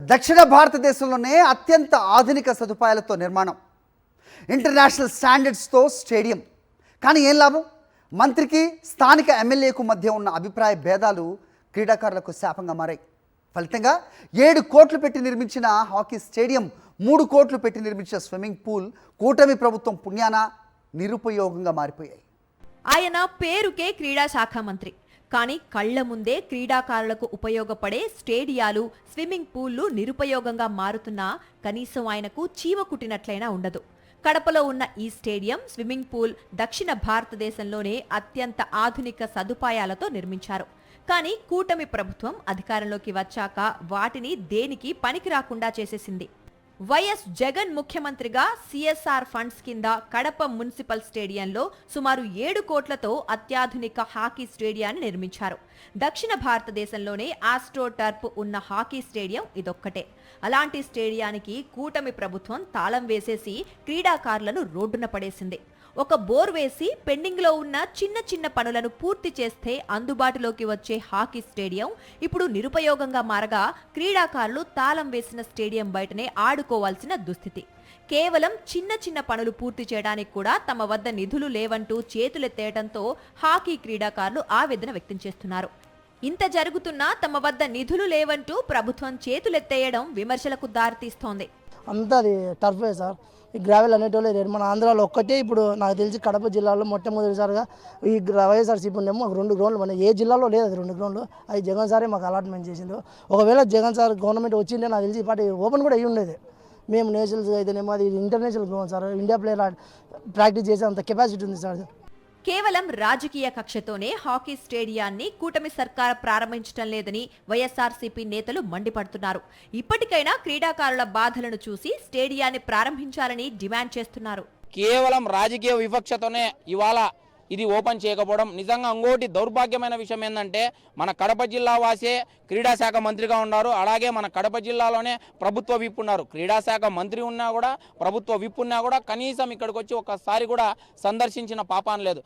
దక్షిణ భారతదేశంలోనే అత్యంత ఆధునిక సదుపాయాలతో నిర్మాణం, ఇంటర్నేషనల్ స్టాండర్డ్స్తో స్టేడియం. కానీ ఏం లాభం? మంత్రికి స్థానిక ఎమ్మెల్యేకు మధ్య ఉన్న అభిప్రాయ భేదాలు క్రీడాకారులకు శాపంగా మారాయి. ఫలితంగా 7 కోట్లు పెట్టి నిర్మించిన హాకీ స్టేడియం, 3 కోట్లు పెట్టి నిర్మించిన స్విమ్మింగ్ పూల్ కూటమి ప్రభుత్వం పుణ్యాన నిరుపయోగంగా మారిపోయాయి. ఆయన పేరుకే క్రీడా శాఖ మంత్రి, కానీ కళ్ల ముందే క్రీడాకారులకు ఉపయోగపడే స్టేడియాలు, స్విమ్మింగ్ పూల్లు నిరుపయోగంగా మారుతున్నా కనీసం ఆయనకు చీమ కుట్టినట్లయినా ఉండదు. కడపలో ఉన్న ఈ స్టేడియం, స్విమ్మింగ్ పూల్ దక్షిణ భారతదేశంలోనే అత్యంత ఆధునిక సదుపాయాలతో నిర్మించారు. కానీ కూటమి ప్రభుత్వం అధికారంలోకి వచ్చాక వాటిని దేనికి పనికి రాకుండా చేసేసింది. వైఎస్ జగన్ ముఖ్యమంత్రిగా సిఎస్ఆర్ ఫండ్స్ కింద కడప మున్సిపల్ స్టేడియంలో సుమారు 7 కోట్లతో అత్యాధునిక హాకీ స్టేడియాన్ని నిర్మించారు. దక్షిణ భారతదేశంలోనే ఆస్ట్రోటర్ఫ్ ఉన్న హాకీ స్టేడియం ఇదొక్కటే. అలాంటి స్టేడియానికి కూటమి ప్రభుత్వం తాళం వేసేసి క్రీడాకారులను రోడ్డున పడేసింది. ఒక బోర్ వేసి పెండింగ్లో ఉన్న చిన్న చిన్న పనులను పూర్తి చేస్తే అందుబాటులోకి వచ్చే హాకీ స్టేడియం ఇప్పుడు నిరుపయోగంగా మారగా క్రీడాకారులు తాళం వేసిన స్టేడియం బయటనే ఆడుకోవాల్సిన దుస్థితి. కేవలం చిన్న చిన్న పనులు పూర్తి చేయడానికి కూడా తమ వద్ద నిధులు లేవంటూ చేతులెత్తేయడంతో హాకీ క్రీడాకారులు ఆవేదన వ్యక్తం చేస్తున్నారు. ఇంత జరుగుతున్నా తమ వద్ద నిధులు లేవంటూ ప్రభుత్వం చేతులెత్తేయడం విమర్శలకు దారితీస్తోంది. అంతా అది టర్ఫే సార్. ఈ గ్రావెల్ అనేటోళ్ళు లేదు. మన ఆంధ్రాలో ఒక్కటే ఇప్పుడు నాకు తెలిసి కడప జిల్లాలో మొట్టమొదటిసారిగా ఈ వైఎస్ఆర్సీపీ ఉండేమో మాకు 2 గ్రౌండ్లు. మన ఏ జిల్లాలో లేదు అది 2 గ్రౌండ్లు. అది జగన్ సారే మాకు అలాట్మెంట్ చేసిండు. ఒకవేళ జగన్ సార్ గవర్నమెంట్ వచ్చిండే నాకు తెలిసి పార్టీ ఓపెన్ కూడా అయ్యి ఉండేది. మేము నేషనల్స్ అయితేనేమో అది international ground sir. India player practice చేసే అంత కెపాసిటీ ఉంది సార్. కేవలం రాజకీయ కక్షతోనే హాకీ స్టేడియాన్ని కూటమి సర్కార్ ప్రారంభించడం లేదని వైఎస్ఆర్సీపీ నేతలు మండిపడుతున్నారు. ఇప్పటికైనా క్రీడాకారుల బాధలను చూసి స్టేడియాన్ని ప్రారంభించాలని డిమాండ్ చేస్తున్నారు. కేవలం రాజకీయ వివక్షతోనే ఇవాళ ఇది ఓపెన్ చేయకపోవడం నిజంగా ఇంకోటి దౌర్భాగ్యమైన విషయం ఏంటంటే, మన కడప జిల్లా వాసే క్రీడా శాఖ మంత్రిగా ఉన్నారు. అలాగే మన కడప జిల్లాలోనే ప్రభుత్వ విప్ ఉన్నారు. క్రీడా శాఖ మంత్రి ఉన్నా కూడా, ప్రభుత్వ విప్ ఉన్నా కూడా కనీసం ఇక్కడికి వచ్చి ఒక్కసారి కూడా సందర్శించిన పాపాన లేదు.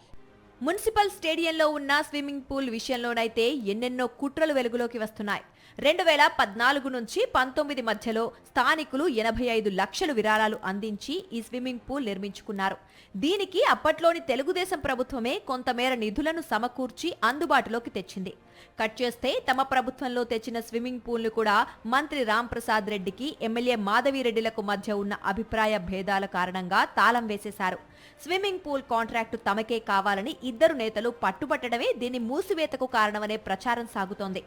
మున్సిపల్ స్టేడియంలో ఉన్న స్విమ్మింగ్ పూల్ విషయంలోనైతే ఎన్నెన్నో కుట్రలు వెలుగులోకి వస్తున్నాయి. 2014 నుంచి 19 మధ్యలో స్థానికులు 85 లక్షలు విరాళాలు అందించి ఈ స్విమ్మింగ్ పూల్ నిర్మించుకున్నారు. దీనికి అప్పట్లోని తెలుగుదేశం ప్రభుత్వమే కొంతమేర నిధులను సమకూర్చి అందుబాటులోకి తెచ్చింది. కట్ చేస్తే తమ ప్రభుత్వంలో తెచ్చిన స్విమ్మింగ్ పూల్ను కూడా మంత్రి రాంప్రసాద్ రెడ్డికి, ఎమ్మెల్యే మాధవిరెడ్డిలకు మధ్య ఉన్న అభిప్రాయ భేదాల కారణంగా తాళం వేసేశారు. స్విమ్మింగ్ పూల్ కాంట్రాక్టు తమకే కావాలని ఇద్దరు నేతలు పట్టుబట్టడమే దీని మూసివేతకు కారణమనే ప్రచారం సాగుతోంది.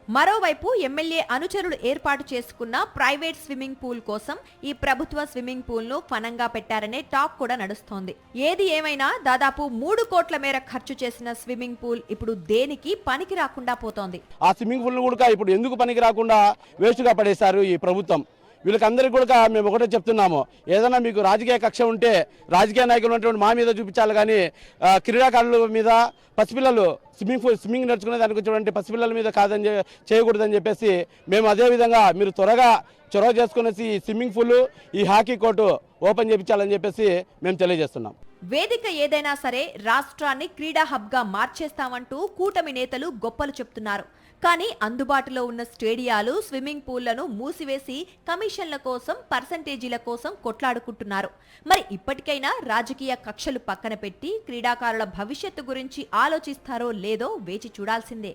మరోవైపు ఎమ్మెల్యే అనుచరులు ఏర్పాటు చేసుకున్న ప్రైవేట్ స్విమ్మింగ్ పూల్ కోసం ఈ ప్రభుత్వ స్విమ్మింగ్ పూల్ ను ఫనంగా పెట్టారనే టాక్ కూడా నడుస్తోంది. ఏది ఏమైనా దాదాపు 3 కోట్ల మేర ఖర్చు చేసిన స్విమ్మింగ్ పూల్ ఇప్పుడు దేనికి పనికి రాకుండా పోతోంది. ఆ స్విమ్మింగ్ పూల్ కూడా ఇప్పుడు ఎందుకు పనికి రాకుండా వేస్ట్ గా పడేశారు ఈ ప్రభుత్వం. వీళ్ళకందరికీ కూడా మేము ఒకటే చెప్తున్నాము, ఏదైనా మీకు రాజకీయ కక్ష ఉంటే రాజకీయ నాయకులు ఉన్నటువంటి మా మీద చూపించాలి, కానీ క్రీడాకారుల మీద, పసిపిల్లలు స్విమ్మింగ్ నేర్చుకునే దానికి వచ్చినటువంటి పసిపిల్లల మీద కాదని చేయకూడదని చెప్పేసి మేము అదేవిధంగా మీరు త్వరగా చొరవ చేసుకునేసి ఈ స్విమ్మింగ్ పూల్, ఈ హాకీ కోర్టు ఓపెన్ చేయించాలని చెప్పేసి మేము తెలియజేస్తున్నాం. వేదిక ఏదైనా సరే రాష్ట్రాన్ని క్రీడా హబ్గా మార్చేస్తామంటూ కూటమి నేతలు గొప్పలు చెప్తున్నారు. కానీ అందుబాటులో ఉన్న స్టేడియాలు, స్విమ్మింగ్ పూల్లను మూసివేసి కమిషన్ల కోసం, పర్సంటేజీల కోసం కొట్లాడుకుంటున్నారు. మరి ఇప్పటికైనా రాజకీయ కక్షలు పక్కన పెట్టి క్రీడాకారుల భవిష్యత్తు గురించి ఆలోచిస్తారో లేదో వేచి చూడాల్సిందే.